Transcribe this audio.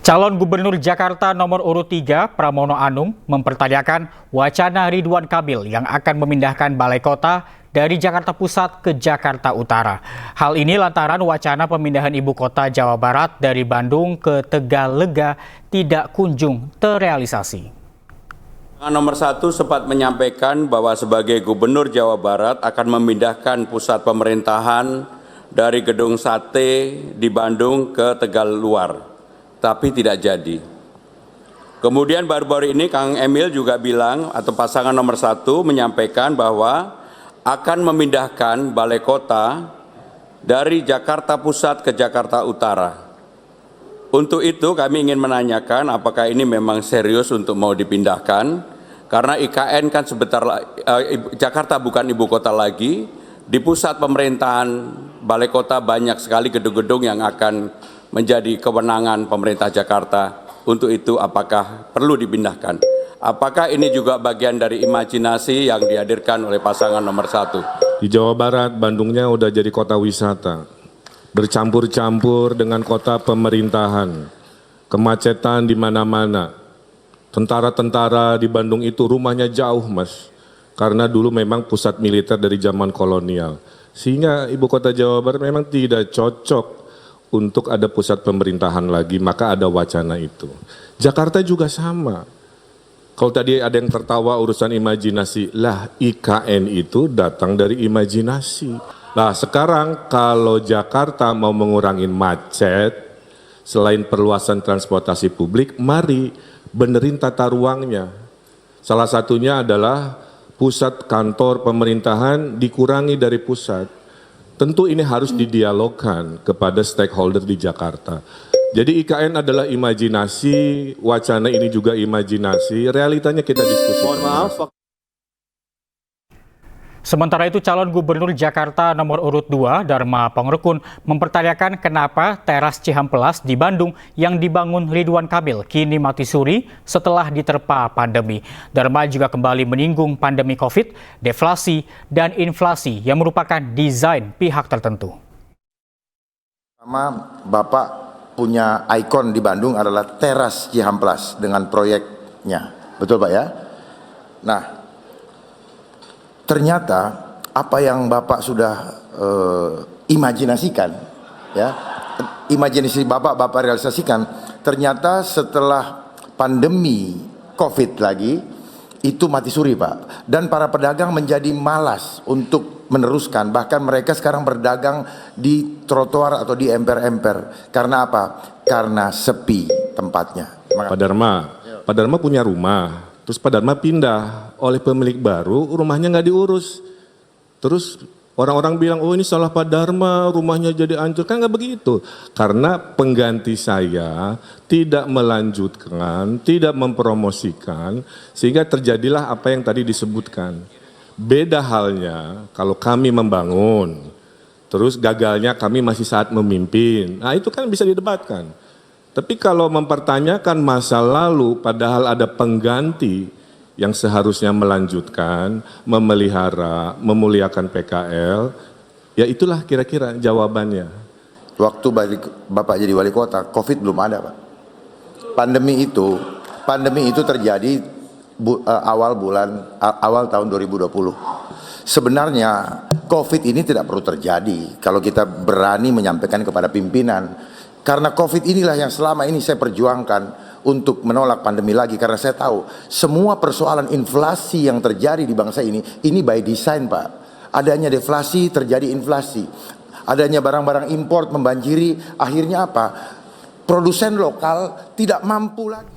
Calon Gubernur Jakarta nomor urut 3, Pramono Anung, mempertanyakan wacana Ridwan Kamil yang akan memindahkan Balai Kota dari Jakarta Pusat ke Jakarta Utara. Hal ini lantaran wacana pemindahan ibu kota Jawa Barat dari Bandung ke Tegalega tidak kunjung terrealisasi. Nomor 1 sempat menyampaikan bahwa sebagai Gubernur Jawa Barat akan memindahkan pusat pemerintahan dari Gedung Sate di Bandung ke Tegal Luar. Tapi tidak jadi. Kemudian baru-baru ini Kang Emil juga bilang atau pasangan nomor 1 menyampaikan bahwa akan memindahkan Balai Kota dari Jakarta Pusat ke Jakarta Utara. Untuk itu kami ingin menanyakan apakah ini memang serius untuk mau dipindahkan, karena IKN kan Jakarta bukan ibu kota lagi, di pusat pemerintahan Balai Kota banyak sekali gedung-gedung yang akan menjadi kewenangan pemerintah Jakarta. Untuk itu apakah perlu dipindahkan? Apakah ini juga bagian dari imajinasi yang dihadirkan oleh pasangan nomor 1? Di Jawa Barat, Bandungnya udah jadi kota wisata, bercampur-campur dengan kota pemerintahan, kemacetan di mana-mana. Tentara-tentara di Bandung itu rumahnya jauh, Mas, karena dulu memang pusat militer dari zaman kolonial. Sehingga ibu kota Jawa Barat memang tidak cocok untuk ada pusat pemerintahan lagi, maka ada wacana itu. Jakarta juga sama. Kalau tadi ada yang tertawa urusan imajinasi, lah IKN itu datang dari imajinasi. Nah sekarang kalau Jakarta mau mengurangi macet, selain perluasan transportasi publik, mari benerin tata ruangnya. Salah satunya adalah pusat kantor pemerintahan dikurangi dari pusat. Tentu ini harus didialogkan kepada stakeholder di Jakarta. Jadi IKN adalah imajinasi, wacana ini juga imajinasi, realitanya kita diskusikan. Mohon maaf. Sementara itu calon gubernur Jakarta nomor urut 2, Dharma Pangerekun, mempertanyakan kenapa teras Cihampelas di Bandung yang dibangun Ridwan Kamil kini mati suri setelah diterpa pandemi. Dharma juga kembali menyinggung pandemi COVID, deflasi, dan inflasi yang merupakan desain pihak tertentu. Pertama, Bapak punya ikon di Bandung adalah teras Cihampelas dengan proyeknya. Betul Pak ya? Nah, ternyata apa yang Bapak sudah imajinasikan, ya, imajinasi Bapak realisasikan, ternyata setelah pandemi COVID lagi, itu mati suri Pak. Dan para pedagang menjadi malas untuk meneruskan, bahkan mereka sekarang berdagang di trotoar atau di emper-emper. Karena apa? Karena sepi tempatnya. Pak Dharma punya rumah. Terus Pak Dharma pindah oleh pemilik baru, rumahnya nggak diurus. Terus orang-orang bilang, oh ini salah Pak Dharma, rumahnya jadi hancur. Kan nggak begitu. Karena pengganti saya tidak melanjutkan, tidak mempromosikan, sehingga terjadilah apa yang tadi disebutkan. Beda halnya kalau kami membangun, terus gagalnya kami masih saat memimpin. Nah itu kan bisa didebatkan. Tapi kalau mempertanyakan masa lalu padahal ada pengganti yang seharusnya melanjutkan, memelihara, memuliakan PKL, ya itulah kira-kira jawabannya. Waktu Bapak jadi wali kota, COVID belum ada Pak. Pandemi itu terjadi awal tahun 2020. Sebenarnya COVID ini tidak perlu terjadi kalau kita berani menyampaikan kepada pimpinan. Karena COVID inilah yang selama ini saya perjuangkan untuk menolak pandemi lagi. Karena saya tahu semua persoalan inflasi yang terjadi di bangsa ini by design Pak. Adanya deflasi, terjadi inflasi. Adanya barang-barang import membanjiri, akhirnya apa? Produsen lokal tidak mampu lagi.